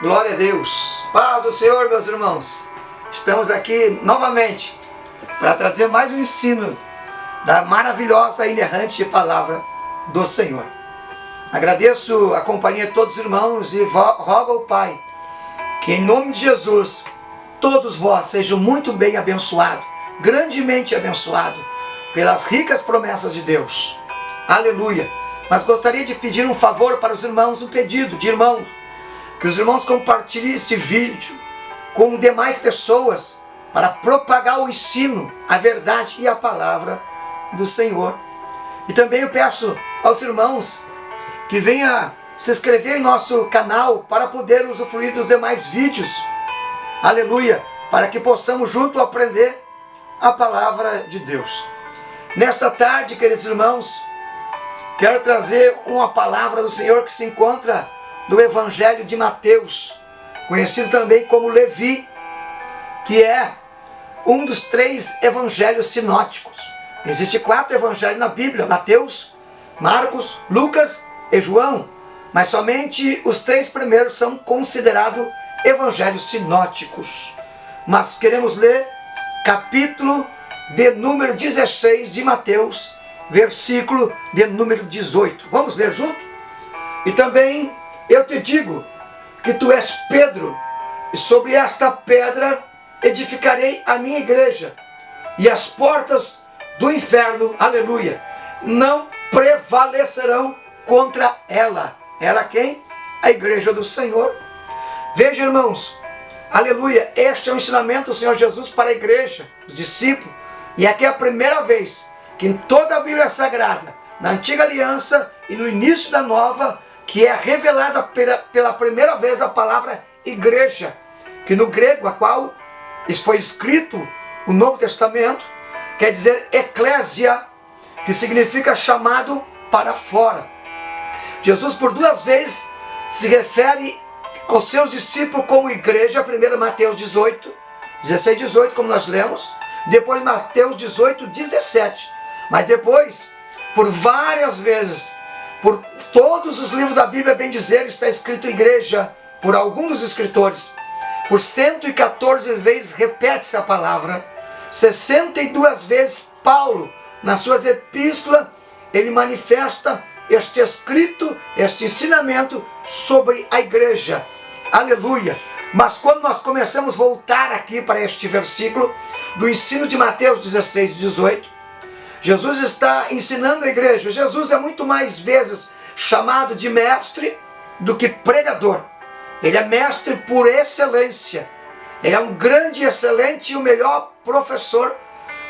Glória a Deus. Paz do Senhor, meus irmãos. Estamos aqui novamente para trazer mais um ensino da maravilhosa e inerrante palavra do Senhor. Agradeço a companhia de todos os irmãos e rogo ao Pai que em nome de Jesus todos vós sejam muito bem abençoados, grandemente abençoados pelas ricas promessas de Deus. Aleluia. Mas gostaria de pedir um favor para os irmãos, um pedido de irmãos, que os irmãos compartilhem este vídeo com demais pessoas para propagar o ensino, a verdade e a palavra do Senhor. E também eu peço aos irmãos que venham se inscrever em nosso canal para poder usufruir dos demais vídeos. Aleluia! Para que possamos juntos aprender a palavra de Deus. Nesta tarde, queridos irmãos, quero trazer uma palavra do Senhor que se encontra no Evangelho de Mateus, conhecido também como Levi, que é um dos 3 evangelhos sinóticos. Existem 4 evangelhos na Bíblia: Mateus, Marcos, Lucas e João, mas somente os 3 primeiros são considerados evangelhos sinóticos. Mas queremos ler capítulo de número 16 de Mateus, versículo de número 18. Vamos ler junto? E também eu te digo que tu és Pedro, e sobre esta pedra edificarei a minha igreja, e as portas do inferno, aleluia, não prevalecerão contra ela. Ela quem? A igreja do Senhor. Veja, irmãos, aleluia, este é o ensinamento do Senhor Jesus para a igreja, os discípulos, e aqui é a primeira vez que em toda a Bíblia Sagrada, na Antiga Aliança e no início da Nova, que é revelada pela primeira vez a palavra igreja, que no grego, a qual foi escrito o Novo Testamento, quer dizer eclésia, que significa chamado para fora. Jesus por 2 vezes se refere aos seus discípulos como igreja, primeiro Mateus 18, 16, 18, como nós lemos, depois Mateus 18, 17, mas depois, por várias vezes, por todos os livros da Bíblia, bem dizer, está escrito igreja, por algum dos escritores, por 114 vezes repete-se a palavra, 62 vezes Paulo, nas suas epístolas, ele manifesta este escrito, este ensinamento sobre a igreja. Aleluia! Mas quando nós começamos a voltar aqui para este versículo, do ensino de Mateus 16, 18, Jesus está ensinando a igreja. Jesus é muito mais vezes chamado de mestre do que pregador. Ele é mestre por excelência. Ele é um grande, excelente e o melhor professor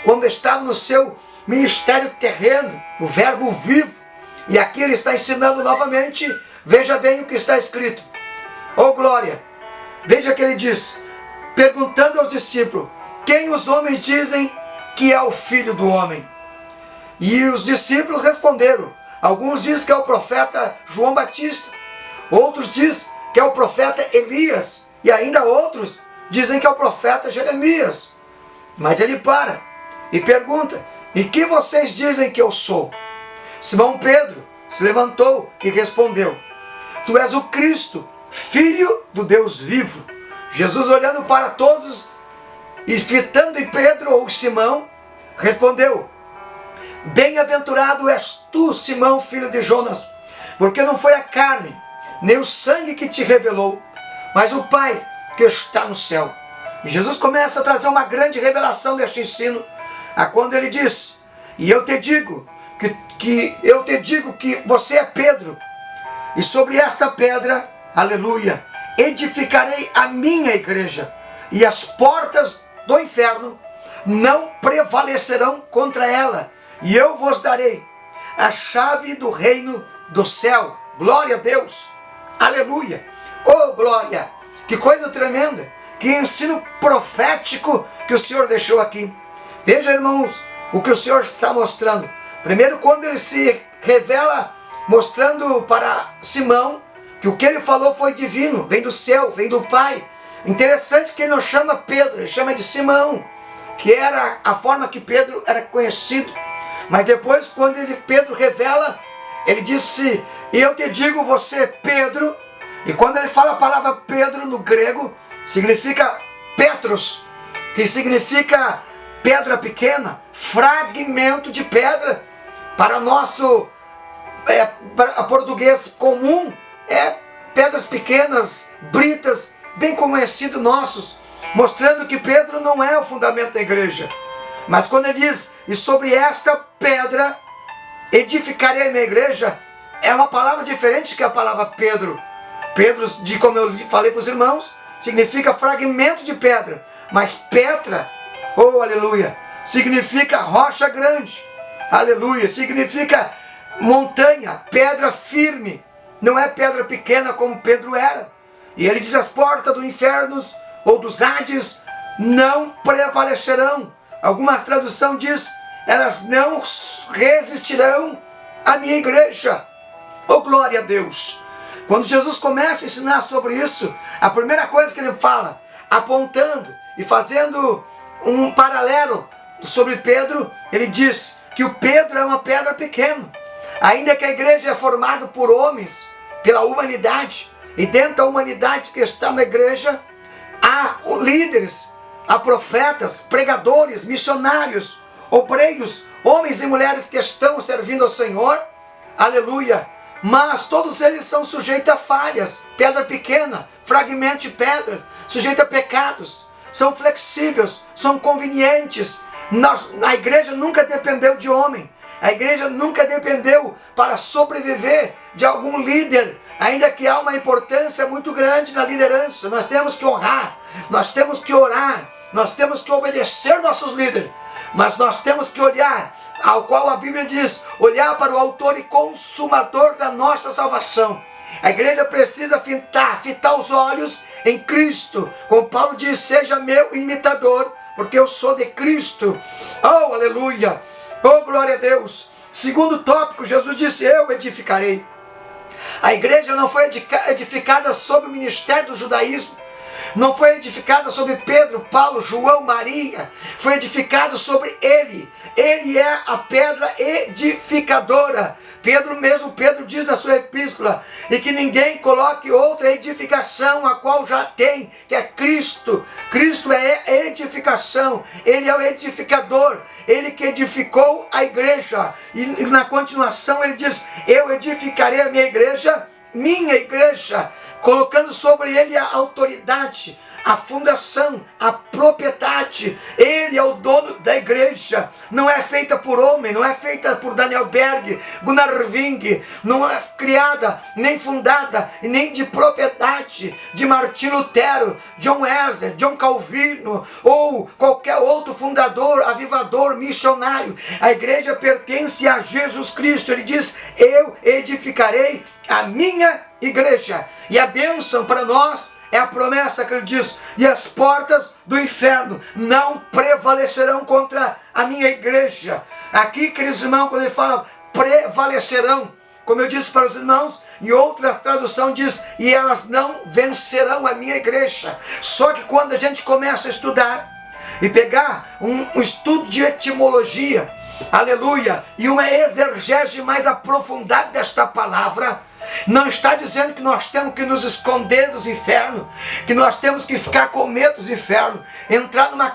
quando estava no seu ministério terreno, o verbo vivo. E aqui ele está ensinando novamente. Veja bem o que está escrito. Oh glória! Veja que ele diz, perguntando aos discípulos, quem os homens dizem que é o Filho do Homem? E os discípulos responderam, alguns dizem que é o profeta João Batista, outros dizem que é o profeta Elias, e ainda outros dizem que é o profeta Jeremias. Mas ele para e pergunta, e que vocês dizem que eu sou? Simão Pedro se levantou e respondeu, tu és o Cristo, Filho do Deus vivo. Jesus, olhando para todos e fitando em Pedro ou Simão, respondeu, bem-aventurado és tu, Simão, filho de Jonas, porque não foi a carne, nem o sangue que te revelou, mas o Pai que está no céu. E Jesus começa a trazer uma grande revelação deste ensino, a quando ele diz, e eu te digo que você é Pedro, e sobre esta pedra, aleluia, edificarei a minha igreja, e as portas do inferno não prevalecerão contra ela, e eu vos darei a chave do reino do céu. Glória a Deus, aleluia, oh glória, que coisa tremenda, que ensino profético que o Senhor deixou aqui. Veja, irmãos, o que o Senhor está mostrando. Primeiro, quando ele se revela, mostrando para Simão, que o que ele falou foi divino, vem do céu, vem do Pai. Interessante que ele não chama Pedro, ele chama de Simão, que era a forma que Pedro era conhecido. Mas depois, quando Pedro revela, ele disse, e eu te digo, você Pedro, E quando ele fala a palavra Pedro no grego, significa Petros, que significa pedra pequena, fragmento de pedra. Para nosso para português comum, pedras pequenas, britas, bem conhecidos nossos, mostrando que Pedro não é o fundamento da igreja. Mas quando ele diz, e sobre esta pedra edificarei a minha igreja, é uma palavra diferente que a palavra Pedro. Pedro, como eu falei para os irmãos, significa fragmento de pedra. Mas Petra, oh aleluia, significa rocha grande. Aleluia, significa montanha, pedra firme. Não é pedra pequena como Pedro era. E ele diz, as portas do inferno ou dos Hades não prevalecerão. Algumas traduções diz, elas não resistirão à minha igreja. Oh glória a Deus! Quando Jesus começa a ensinar sobre isso, a primeira coisa que ele fala, apontando e fazendo um paralelo sobre Pedro, ele diz que o Pedro é uma pedra pequena. Ainda que a igreja é formada por homens, pela humanidade, e dentro da humanidade que está na igreja, há líderes, há profetas, pregadores, missionários, obreiros, homens e mulheres que estão servindo ao Senhor, aleluia, mas todos eles são sujeitos a falhas, pedra pequena, fragmento de pedras, sujeitos a pecados, são flexíveis, são convenientes. A igreja nunca dependeu de homem, a igreja nunca dependeu para sobreviver de algum líder, ainda que há uma importância muito grande na liderança. Nós temos que honrar, nós temos que orar, nós temos que obedecer nossos líderes, mas nós temos que olhar, ao qual a Bíblia diz, olhar para o autor e consumador da nossa salvação. A igreja precisa fitar os olhos em Cristo, como Paulo diz, seja meu imitador, porque eu sou de Cristo. Oh, aleluia! Oh, glória a Deus! Segundo tópico, Jesus disse, eu edificarei. A igreja não foi edificada sob o ministério do judaísmo, não foi edificada sobre Pedro, Paulo, João, Maria, foi edificada sobre ele. Ele é a pedra edificadora. Pedro diz na sua epístola, e que ninguém coloque outra edificação, a qual já tem, que é Cristo. Cristo é edificação, ele é o edificador, ele que edificou a igreja. E na continuação ele diz, eu edificarei a minha igreja, colocando sobre ele a autoridade, a fundação, a propriedade. Ele é o dono da igreja. Não é feita por homem, não é feita por Daniel Berg, Gunnar Wing, não é criada, nem fundada, e nem de propriedade de Martim Lutero, John Wesley, John Calvino, ou qualquer outro fundador, avivador, missionário. A igreja pertence a Jesus Cristo. Ele diz, eu edificarei a minha igreja. E a bênção para nós é a promessa que ele diz, e as portas do inferno não prevalecerão contra a minha igreja. Aqui, queridos irmãos, quando ele fala prevalecerão, como eu disse para os irmãos, em outras traduções diz, e elas não vencerão a minha igreja. Só que quando a gente começa a estudar e pegar um estudo de etimologia, aleluia, e uma exegese mais aprofundada desta palavra, não está dizendo que nós temos que nos esconder dos infernos, que nós temos que ficar com medo dos infernos, entrar uma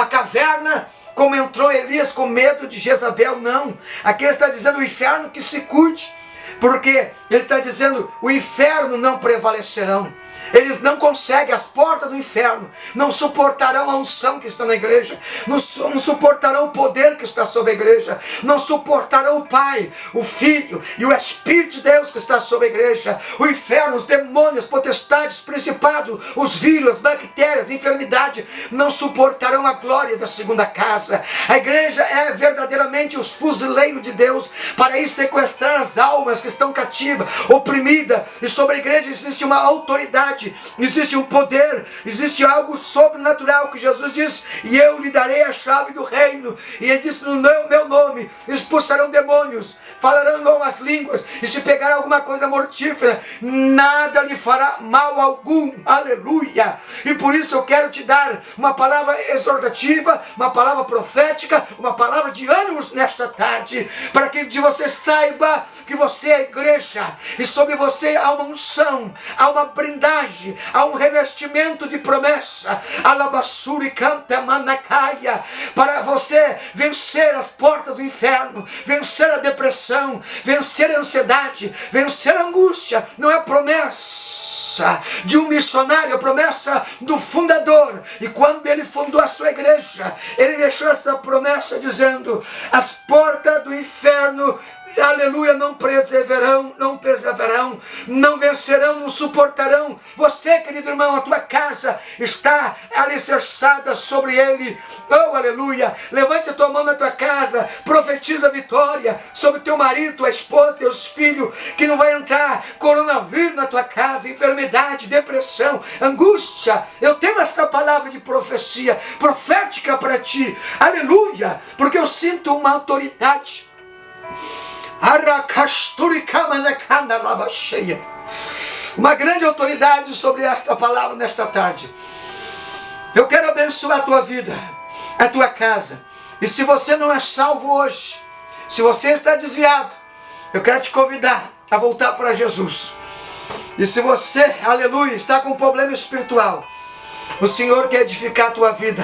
caverna, como entrou Elias com medo de Jezabel. Não, aqui ele está dizendo o inferno que se cuide, porque ele está dizendo o inferno não prevalecerão. Eles não conseguem, as portas do inferno não suportarão a unção que está na igreja, não suportarão o poder que está sobre a igreja, não suportarão o Pai, o Filho e o Espírito de Deus que está sobre a igreja. O inferno, os demônios, potestades, principados, os vírus, as bactérias, a enfermidade, não suportarão a glória da segunda casa. A igreja é verdadeiramente os fuzileiros de Deus para ir sequestrar as almas que estão cativas, oprimidas, e sobre a igreja existe uma autoridade, existe um poder, existe algo sobrenatural que Jesus disse, e eu lhe darei a chave do reino, e ele disse, no meu nome expulsarão demônios, falarão novas línguas, e se pegar alguma coisa mortífera, nada lhe fará mal algum. Aleluia! E por isso eu quero te dar uma palavra exortativa, uma palavra profética, uma palavra de ânimos nesta tarde, para que de você saiba que você é a igreja, e sobre você há uma unção, há uma brindagem, há um revestimento de promessa, alabassuri canta manacaia, para você vencer as portas do inferno, vencer a depressão, vencer a ansiedade, vencer a angústia. Não é promessa de um missionário, é promessa do fundador. E quando ele fundou a sua igreja, ele deixou essa promessa dizendo: as portas do inferno, aleluia, não perseverarão, não vencerão, não suportarão. Você, querido irmão, a tua casa está alicerçada sobre ele. Oh, aleluia! Levante a tua mão na tua casa, profetiza vitória sobre teu marido, tua esposa, teus filhos, que não vai entrar coronavírus na tua casa, enfermidade, depressão, angústia. Eu tenho esta palavra de profecia profética para ti, aleluia, porque eu sinto uma autoridade. Uma grande autoridade sobre esta palavra nesta tarde. Eu quero abençoar a tua vida, a tua casa. E se você não é salvo hoje, se você está desviado, eu quero te convidar a voltar para Jesus. E se você, aleluia, está com um problema espiritual, o Senhor quer edificar a tua vida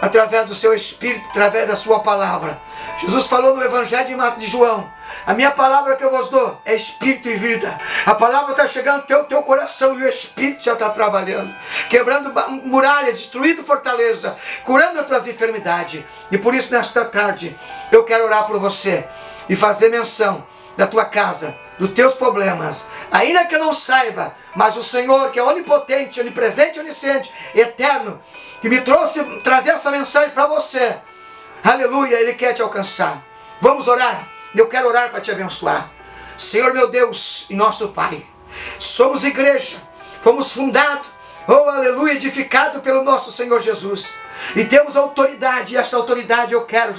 através do seu Espírito, através da sua palavra. Jesus falou no Evangelho de João: a minha palavra que eu vos dou é Espírito e vida. A palavra está chegando no teu coração, e o Espírito já está trabalhando, quebrando muralhas, destruindo fortaleza, curando as tuas enfermidades. E por isso nesta tarde eu quero orar por você e fazer menção da tua casa, dos teus problemas, ainda que eu não saiba, mas o Senhor, que é onipotente, onipresente, onisciente, eterno, que me trouxe trazer essa mensagem para você, aleluia, Ele quer te alcançar. Vamos orar? Eu quero orar para te abençoar. Senhor meu Deus e nosso Pai, somos igreja, fomos fundados, oh aleluia, edificado pelo nosso Senhor Jesus, e temos autoridade, e essa autoridade eu quero